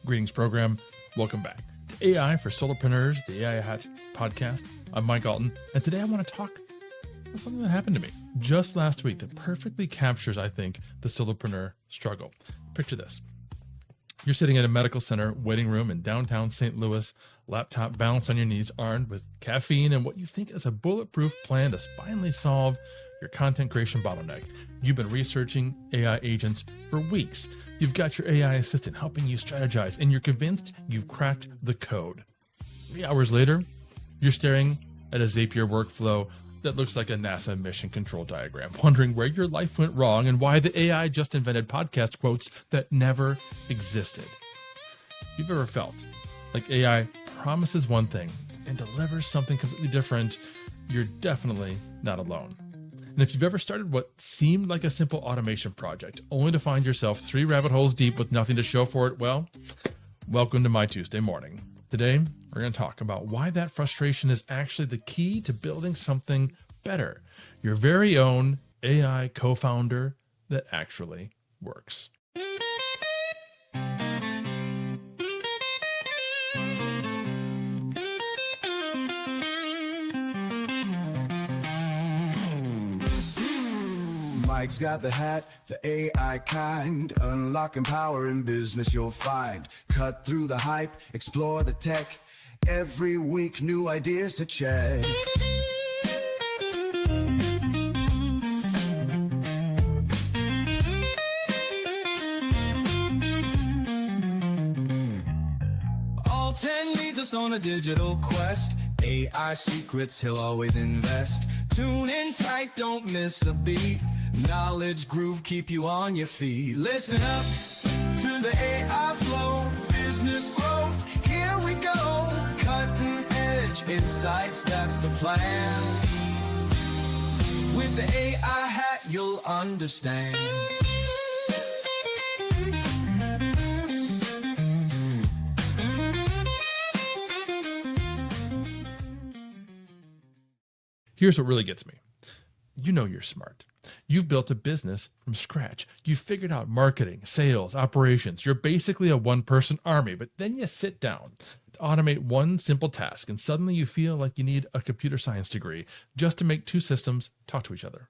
Greetings, program. Welcome back to AI for Solopreneurs, the AI Hat podcast. I'm Mike Allton, and today I want to talk about something that happened to me just last week that perfectly captures, I think, the solopreneur struggle. Picture this. You're sitting in a medical center waiting room in downtown St. Louis, laptop balanced on your knees, armed with caffeine and what you think is a bulletproof plan to finally solve your content creation bottleneck. You've been researching AI agents for weeks. You've got your AI assistant helping you strategize, and you're convinced you've cracked the code. 3 hours later, you're staring at a Zapier workflow that looks like a NASA mission control diagram, wondering where your life went wrong and why the AI just invented podcast quotes that never existed. If you've ever felt like AI promises one thing and delivers something completely different, you're definitely not alone. And if you've ever started what seemed like a simple automation project, only to find yourself 3 rabbit holes deep with nothing to show for it, well, welcome to my Tuesday morning. Today, we're going to talk about why that frustration is actually the key to building something better. Your very own AI co-founder that actually works. Mike's got the hat, the AI kind. Unlocking power in business you'll find. Cut through the hype, explore the tech. Every week new ideas to check. Allton leads us on a digital quest. AI secrets he'll always invest. Tune in tight, don't miss a beat. Knowledge groove, keep you on your feet. Listen up to the AI flow, business growth, here we go. Cutting edge insights, that's the plan. With the AI hat, you'll understand. Here's what really gets me. You know you're smart. You've built a business from scratch. You've figured out marketing, sales, operations. You're basically a one-person army, but then you sit down to automate one simple task, and suddenly you feel like you need a computer science degree just to make 2 systems talk to each other.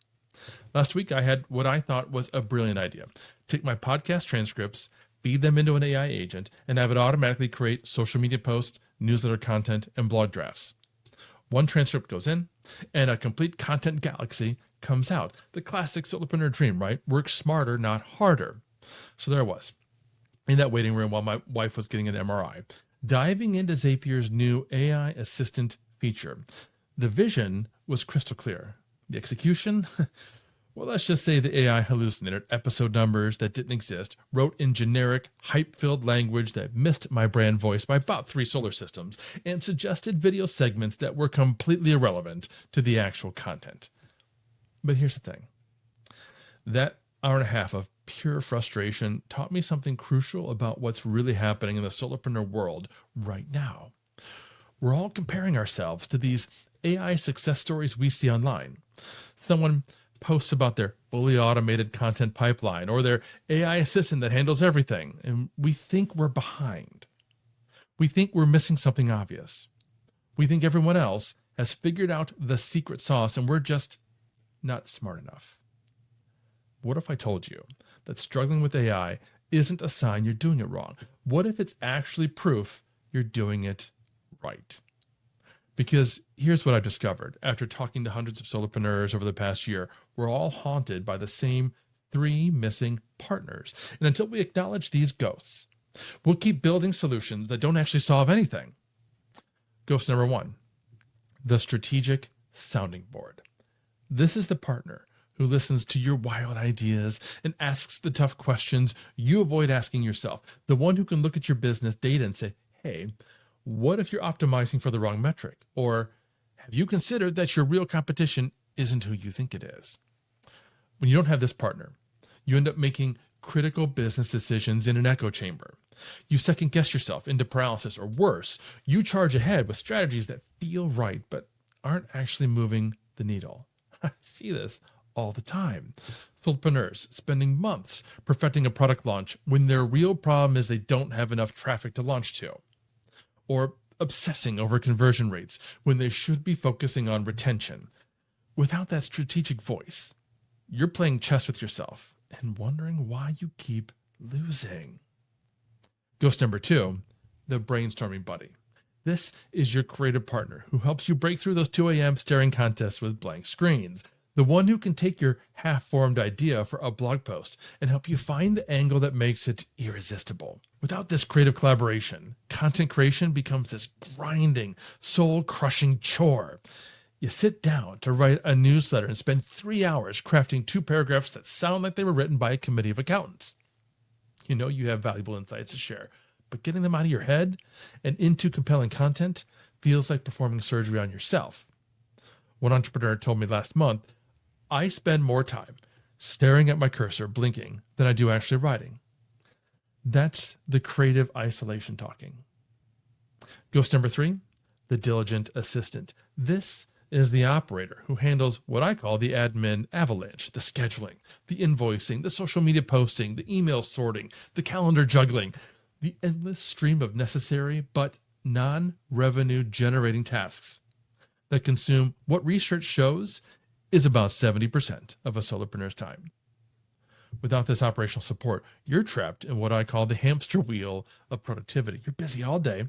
Last week, I had what I thought was a brilliant idea. Take my podcast transcripts, feed them into an AI agent, and have it automatically create social media posts, newsletter content, and blog drafts. One transcript goes in, and a complete content galaxy comes out. The classic solopreneur dream, right? Work smarter, not harder. So there I was, in that waiting room while my wife was getting an MRI, diving into Zapier's new AI assistant feature. The vision was crystal clear. The execution? Well, let's just say the AI hallucinated episode numbers that didn't exist, wrote in generic, hype-filled language that missed my brand voice by about 3 solar systems, and suggested video segments that were completely irrelevant to the actual content. But here's the thing. That hour and a half of pure frustration taught me something crucial about what's really happening in the solopreneur world right now. We're all comparing ourselves to these AI success stories we see online. Someone posts about their fully automated content pipeline or their AI assistant that handles everything, and we think we're behind. We think we're missing something obvious. We think everyone else has figured out the secret sauce and we're just not smart enough. What if I told you that struggling with AI isn't a sign you're doing it wrong? What if it's actually proof you're doing it right? Because here's what I've discovered after talking to hundreds of solopreneurs over the past year. We're all haunted by the same 3 missing partners. And until we acknowledge these ghosts, we'll keep building solutions that don't actually solve anything. Ghost number 1, the strategic sounding board. This is the partner who listens to your wild ideas and asks the tough questions you avoid asking yourself. The one who can look at your business data and say, hey, what if you're optimizing for the wrong metric? Or have you considered that your real competition isn't who you think it is? When you don't have this partner, you end up making critical business decisions in an echo chamber. You second guess yourself into paralysis, or worse, you charge ahead with strategies that feel right, but aren't actually moving the needle. I see this all the time. Solopreneurs spending months perfecting a product launch when their real problem is they don't have enough traffic to launch to. Or obsessing over conversion rates when they should be focusing on retention. Without that strategic voice, you're playing chess with yourself and wondering why you keep losing. Ghost number 2, the Brainstorming Buddy. This is your creative partner who helps you break through those 2 a.m. staring contests with blank screens. The one who can take your half-formed idea for a blog post and help you find the angle that makes it irresistible. Without this creative collaboration, content creation becomes this grinding, soul-crushing chore. You sit down to write a newsletter and spend 3 hours crafting 2 paragraphs that sound like they were written by a committee of accountants. You know you have valuable insights to share, but getting them out of your head and into compelling content feels like performing surgery on yourself. One entrepreneur told me last month, I spend more time staring at my cursor blinking than I do actually writing. That's the creative isolation talking. Ghost number 3, the diligent assistant. This is the operator who handles what I call the admin avalanche, the scheduling, the invoicing, the social media posting, the email sorting, the calendar juggling, the endless stream of necessary but non-revenue generating tasks that consume what research shows is about 70% of a solopreneur's time. Without this operational support, you're trapped in what I call the hamster wheel of productivity. You're busy all day.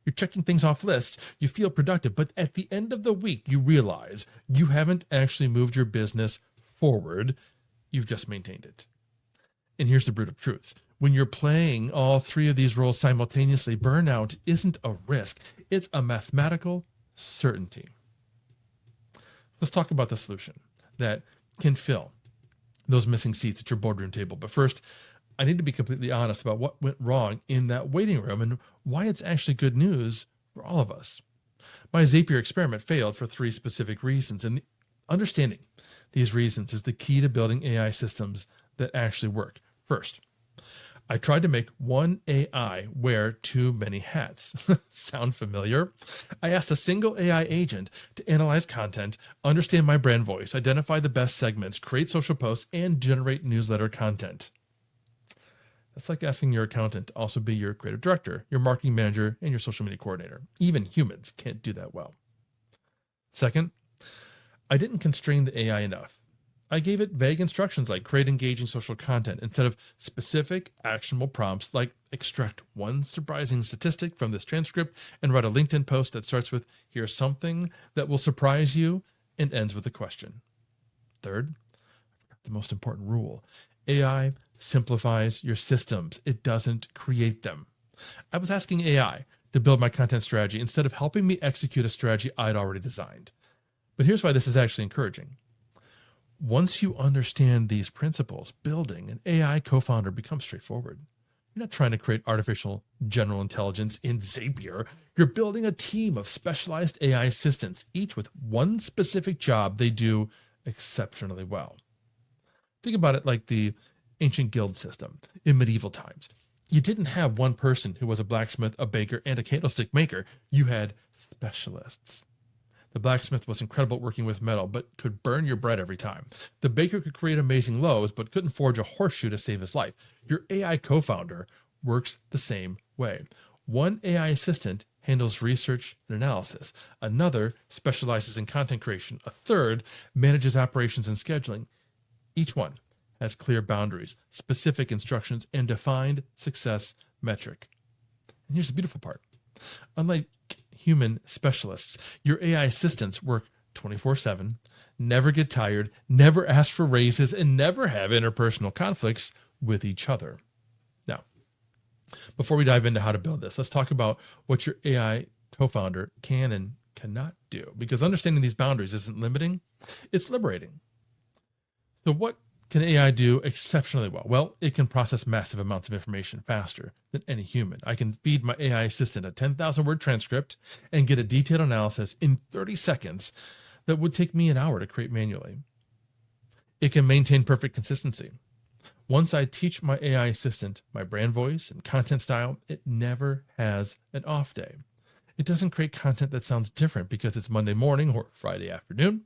You're checking things off lists. You feel productive, but at the end of the week, you realize you haven't actually moved your business forward. You've just maintained it. And here's the brutal truth. When you're playing all 3 of these roles simultaneously, burnout isn't a risk. It's a mathematical certainty. Let's talk about the solution that can fill those missing seats at your boardroom table. But first, I need to be completely honest about what went wrong in that waiting room and why it's actually good news for all of us. My Zapier experiment failed for 3 specific reasons, and understanding these reasons is the key to building AI systems that actually work. First, I tried to make one AI wear too many hats. Sound familiar? I asked a single AI agent to analyze content, understand my brand voice, identify the best segments, create social posts, and generate newsletter content. That's like asking your accountant to also be your creative director, your marketing manager, and your social media coordinator. Even humans can't do that well. Second, I didn't constrain the AI enough. I gave it vague instructions like create engaging social content instead of specific actionable prompts like extract one surprising statistic from this transcript and write a LinkedIn post that starts with here's something that will surprise you and ends with a question. Third, the most important rule, AI simplifies your systems. It doesn't create them. I was asking AI to build my content strategy instead of helping me execute a strategy I'd already designed. But here's why this is actually encouraging. Once you understand these principles, building an AI co-founder becomes straightforward. You're not trying to create artificial general intelligence in Zapier. You're building a team of specialized AI assistants, each with one specific job they do exceptionally well. Think about it like the ancient guild system in medieval times. You didn't have one person who was a blacksmith, a baker, and a candlestick maker. You had specialists. The blacksmith was incredible at working with metal, but could burn your bread every time. The baker could create amazing loaves, but couldn't forge a horseshoe to save his life. Your AI co-founder works the same way. One AI assistant handles research and analysis. Another specializes in content creation. A third manages operations and scheduling. Each one has clear boundaries, specific instructions, and defined success metric. And here's the beautiful part. Unlike human specialists, your AI assistants work 24/7, never get tired, never ask for raises, and never have interpersonal conflicts with each other. Now, before we dive into how to build this, let's talk about what your AI co-founder can and cannot do, because understanding these boundaries isn't limiting, it's liberating. So what can AI do exceptionally well? Well, it can process massive amounts of information faster than any human. I can feed my AI assistant a 10,000 word transcript and get a detailed analysis in 30 seconds that would take me an hour to create manually. It can maintain perfect consistency. Once I teach my AI assistant my brand voice and content style, it never has an off day. It doesn't create content that sounds different because it's Monday morning or Friday afternoon.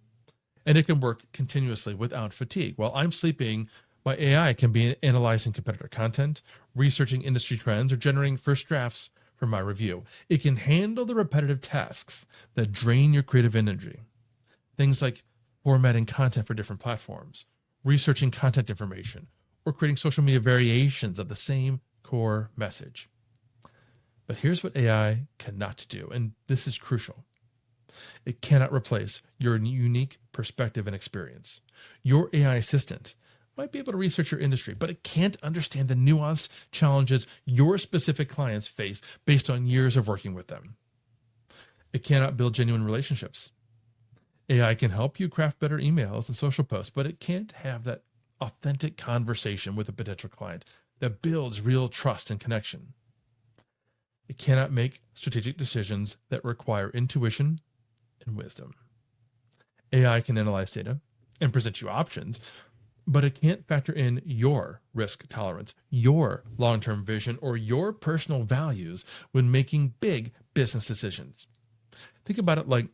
And it can work continuously without fatigue. While I'm sleeping, my AI can be analyzing competitor content, researching industry trends, or generating first drafts for my review. It can handle the repetitive tasks that drain your creative energy. Things like formatting content for different platforms, researching content information, or creating social media variations of the same core message. But here's what AI cannot do, and this is crucial. It cannot replace your unique perspective and experience. Your AI assistant might be able to research your industry, but it can't understand the nuanced challenges your specific clients face based on years of working with them. It cannot build genuine relationships. AI can help you craft better emails and social posts, but it can't have that authentic conversation with a potential client that builds real trust and connection. It cannot make strategic decisions that require intuition and wisdom. AI can analyze data and present you options, but it can't factor in your risk tolerance, your long-term vision, or your personal values when making big business decisions. Think about it like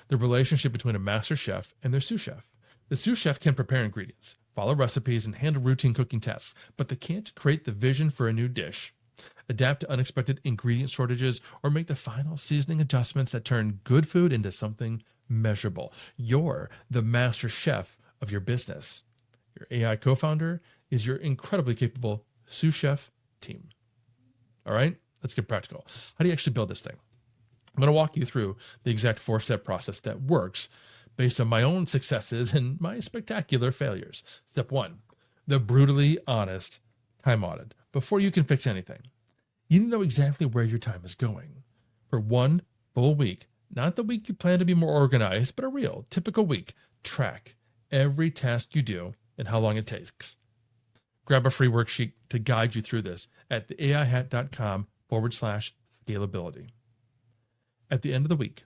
the relationship between a master chef and their sous chef. The sous chef can prepare ingredients, follow recipes, and handle routine cooking tasks, but they can't create the vision for a new dish, adapt to unexpected ingredient shortages, or make the final seasoning adjustments that turn good food into something measurable. You're the master chef of your business. Your AI co-founder is your incredibly capable sous chef team. All right, let's get practical. How do you actually build this thing? I'm going to walk you through the exact 4-step process that works based on my own successes and my spectacular failures. Step 1, the brutally honest time audit. Before you can fix anything, you need to know exactly where your time is going. For 1 full week, not the week you plan to be more organized, but a real, typical week, track every task you do and how long it takes. Grab a free worksheet to guide you through this at theaihat.com/scalability. At the end of the week,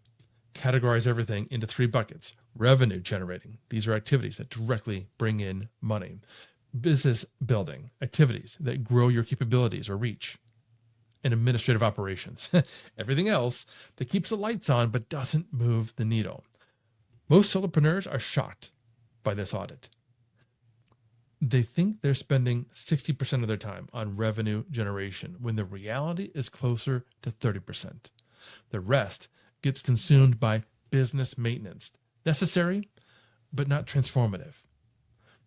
categorize everything into 3 buckets. Revenue generating. These are activities that directly bring in money. Business building. Activities that grow your capabilities or reach. And administrative operations. Everything else that keeps the lights on but doesn't move the needle. Most solopreneurs are shocked by this audit. They think they're spending 60% of their time on revenue generation when the reality is closer to 30%. The rest gets consumed by business maintenance, necessary but not transformative.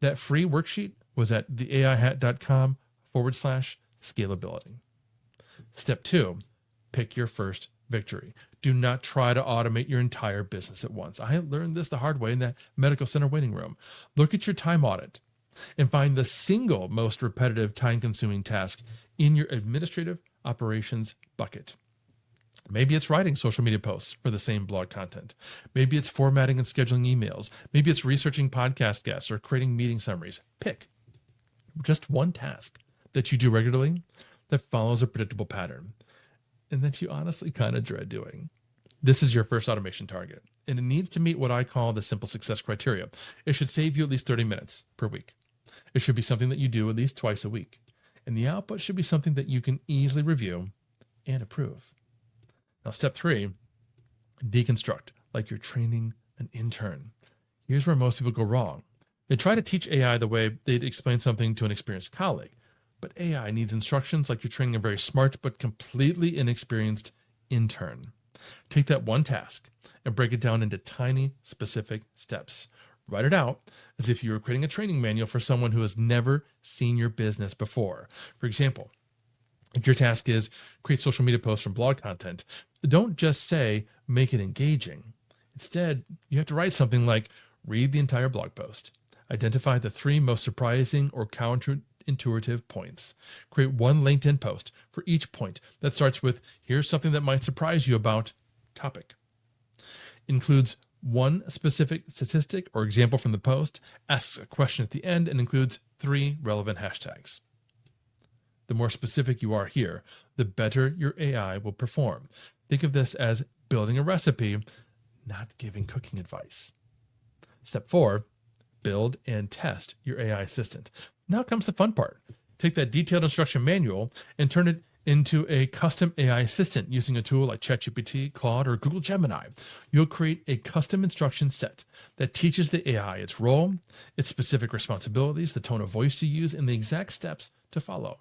That free worksheet was at theaihat.com/scalability. Step 2, pick your first victory. Do not try to automate your entire business at once. I learned this the hard way in that medical center waiting room. Look at your time audit and find the single most repetitive, time-consuming task in your administrative operations bucket. Maybe it's writing social media posts for the same blog content. Maybe it's formatting and scheduling emails. Maybe it's researching podcast guests or creating meeting summaries. Pick just one task that you do regularly that follows a predictable pattern and that you honestly kind of dread doing. This is your first automation target, and it needs to meet what I call the simple success criteria. It should save you at least 30 minutes per week. It should be something that you do at least twice a week, and the output should be something that you can easily review and approve. Now, step 3, deconstruct like you're training an intern. Here's where most people go wrong. They try to teach AI the way they'd explain something to an experienced colleague, but AI needs instructions like you're training a very smart but completely inexperienced intern. Take that one task and break it down into tiny, specific steps. Write it out as if you were creating a training manual for someone who has never seen your business before. For example, if your task is create social media posts from blog content, don't just say, make it engaging. Instead, you have to write something like, read the entire blog post. Identify the 3 most surprising or counterintuitive points. Create one LinkedIn post for each point that starts with, here's something that might surprise you about topic. Includes one specific statistic or example from the post, asks a question at the end, and includes 3 relevant hashtags. The more specific you are here, the better your AI will perform. Think of this as building a recipe, not giving cooking advice. Step 4, build and test your AI assistant. Now comes the fun part. Take that detailed instruction manual and turn it into a custom AI assistant using a tool like ChatGPT, Claude, or Google Gemini. You'll create a custom instruction set that teaches the AI its role, its specific responsibilities, the tone of voice to use, and the exact steps to follow.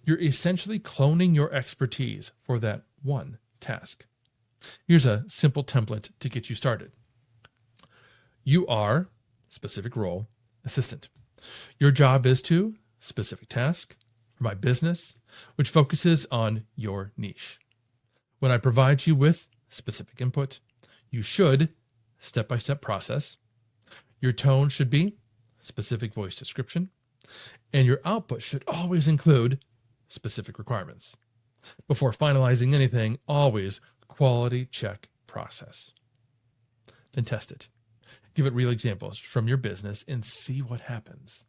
You're essentially cloning your expertise for that one task. Here's a simple template to get you started. You are specific role assistant. Your job is to specific task for my business, which focuses on your niche. When I provide you with specific input, you should step-by-step process. Your tone should be specific voice description, and your output should always include specific requirements. Before finalizing anything, always quality check process. Then test it. Give it real examples from your business and see what happens.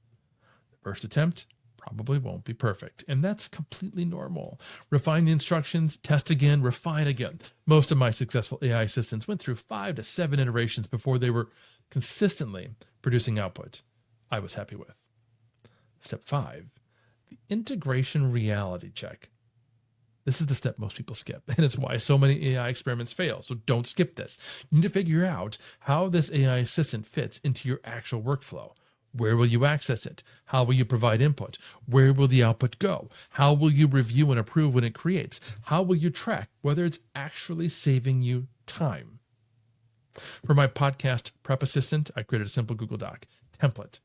The first attempt probably won't be perfect, and that's completely normal. Refine the instructions, test again, refine again. Most of my successful AI assistants went through 5 to 7 iterations before they were consistently producing output I was happy with. Step 5, the integration reality check. This is the step most people skip, and it's why so many AI experiments fail. So don't skip this. You need to figure out how this AI assistant fits into your actual workflow. Where will you access it? How will you provide input? Where will the output go? How will you review and approve when it creates? How will you track whether it's actually saving you time? For my podcast prep assistant, I created a simple Google Doc template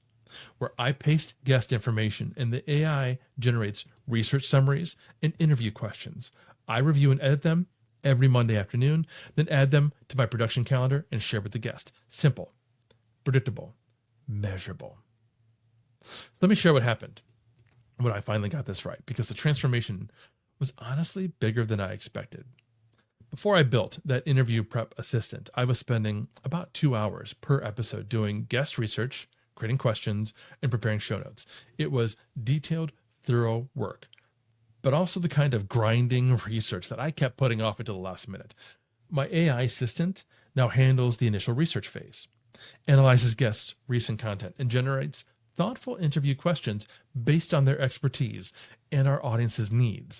where I paste guest information and the AI generates research summaries and interview questions. I review and edit them every Monday afternoon, then add them to my production calendar and share with the guest. Simple, predictable, measurable. Let me share what happened when I finally got this right, because the transformation was honestly bigger than I expected. Before I built that interview prep assistant, I was spending about 2 hours per episode doing guest research, creating questions, and preparing show notes. It was detailed, thorough work, but also the kind of grinding research that I kept putting off until the last minute. My AI assistant now handles the initial research phase, analyzes guests' recent content, and generates thoughtful interview questions based on their expertise and our audience's needs.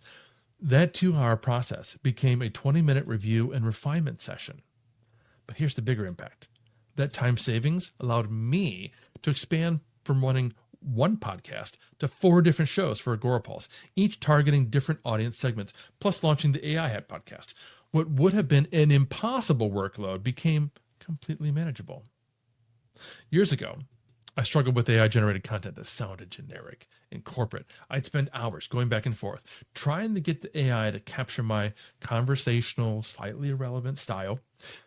That 2-hour process became a 20-minute review and refinement session. But here's the bigger impact. That time savings allowed me to expand from running one podcast to 4 different shows for Agorapulse, each targeting different audience segments, plus launching the AI Hack podcast. What would have been an impossible workload became completely manageable. Years ago, I struggled with AI-generated content that sounded generic and corporate. I'd spend hours going back and forth, trying to get the AI to capture my conversational, slightly irrelevant style.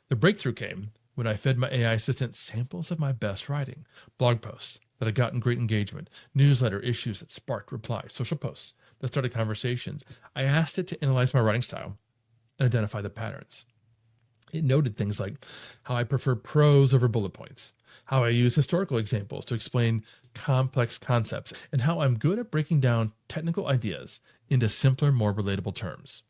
The breakthrough came when I fed my AI assistant samples of my best writing, blog posts that had gotten great engagement, newsletter issues that sparked replies, social posts that started conversations. I asked it to analyze my writing style and identify the patterns. It noted things like how I prefer prose over bullet points, how I use historical examples to explain complex concepts, and how I'm good at breaking down technical ideas into simpler, more relatable terms.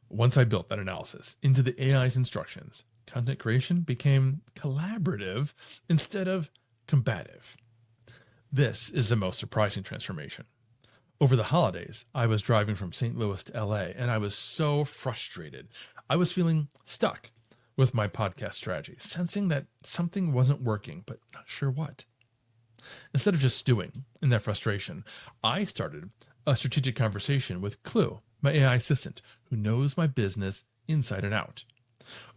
Once I built that analysis into the AI's instructions, content creation became collaborative instead of combative. This is the most surprising transformation. Over the holidays, I was driving from St. Louis to LA, and I was so frustrated. I was feeling stuck with my podcast strategy, sensing that something wasn't working, but not sure what. Instead of just stewing in that frustration, I started a strategic conversation with Clue, my AI assistant, who knows my business inside and out.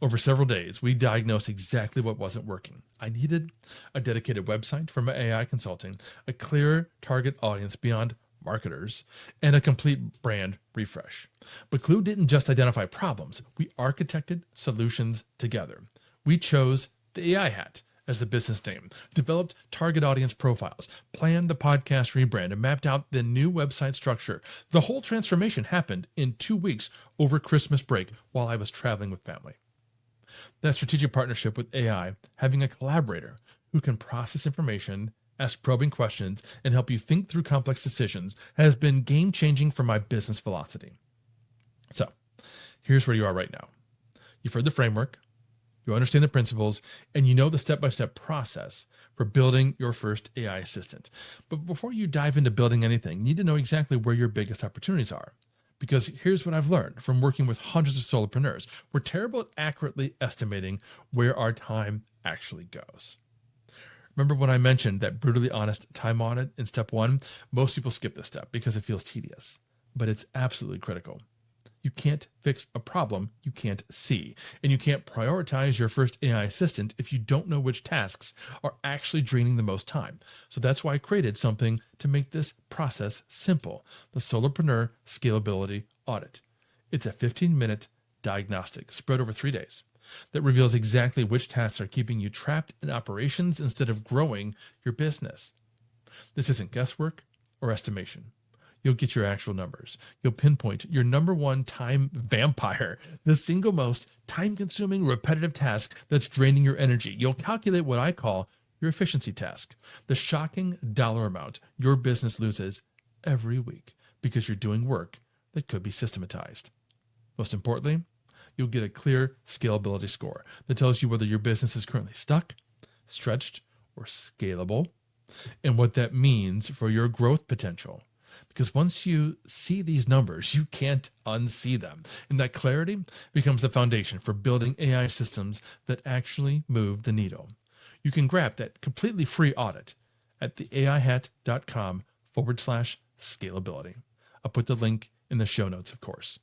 Over several days, we diagnosed exactly what wasn't working. I needed a dedicated website for my AI consulting, a clear target audience beyond marketers, and a complete brand refresh. But Clue didn't just identify problems. We architected solutions together. We chose the AI hat as the business name, developed target audience profiles, planned the podcast rebrand, and mapped out the new website structure. The whole transformation happened in 2 weeks over Christmas break while I was traveling with family. That strategic partnership with AI, having a collaborator who can process information, ask probing questions, and help you think through complex decisions, has been game-changing for my business velocity. So, here's where you are right now. You've heard the framework, you understand the principles, and you know the step-by-step process for building your first AI assistant. But before you dive into building anything, you need to know exactly where your biggest opportunities are. Because here's what I've learned from working with hundreds of solopreneurs. We're terrible at accurately estimating where our time actually goes. Remember when I mentioned that brutally honest time audit in step 1? Most people skip this step because it feels tedious, but it's absolutely critical. You can't fix a problem you can't see, and you can't prioritize your first AI assistant if you don't know which tasks are actually draining the most time. So that's why I created something to make this process simple, the Solopreneur Scalability Audit. It's a 15-minute diagnostic spread over 3 days that reveals exactly which tasks are keeping you trapped in operations instead of growing your business. This isn't guesswork or estimation. You'll get your actual numbers. You'll pinpoint your number one time vampire, the single most time-consuming repetitive task that's draining your energy. You'll calculate what I call your efficiency task, the shocking dollar amount your business loses every week because you're doing work that could be systematized. Most importantly, you'll get a clear scalability score that tells you whether your business is currently stuck, stretched, or scalable, and what that means for your growth potential. Because once you see these numbers, you can't unsee them. And that clarity becomes the foundation for building AI systems that actually move the needle. You can grab that completely free audit at theaihat.com/scalability. I'll put the link in the show notes, of course.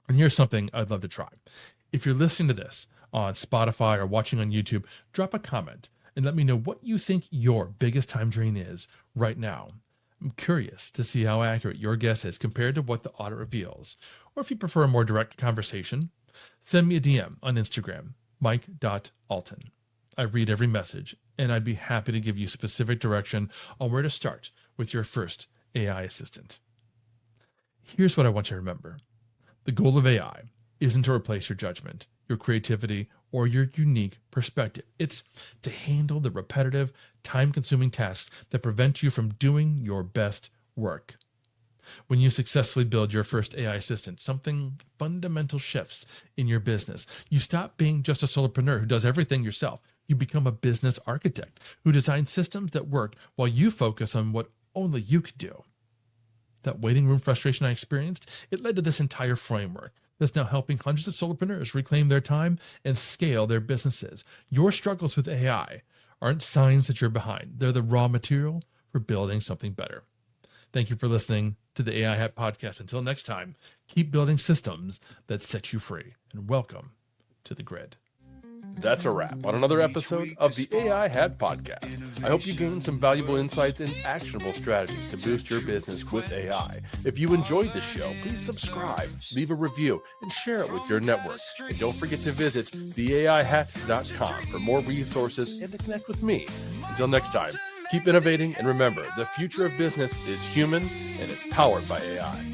And here's something I'd love to try. If you're listening to this on Spotify or watching on YouTube, drop a comment and let me know what you think your biggest time drain is right now. I'm curious to see how accurate your guess is compared to what the audit reveals. Or if you prefer a more direct conversation, send me a DM on Instagram, mike.allton. I read every message, and I'd be happy to give you specific direction on where to start with your first AI assistant. Here's what I want you to remember. The goal of AI isn't to replace your judgment, your creativity, or your unique perspective. It's to handle the repetitive, time-consuming tasks that prevent you from doing your best work. When you successfully build your first AI assistant, something fundamental shifts in your business. You stop being just a solopreneur who does everything yourself. You become a business architect who designs systems that work while you focus on what only you could do. That waiting room frustration I experienced, it led to this entire framework that's now helping hundreds of solopreneurs reclaim their time and scale their businesses. Your struggles with AI aren't signs that you're behind. They're the raw material for building something better. Thank you for listening to the AI Hat Podcast. Until next time, keep building systems that set you free, and welcome to the grid. That's a wrap on another episode of the AI Hat Podcast. I hope you gained some valuable insights and actionable strategies to boost your business with AI. If you enjoyed the show, please subscribe, leave a review, and share it with your network. And don't forget to visit theaihat.com for more resources and to connect with me. Until next time, keep innovating, and remember, the future of business is human and it's powered by AI.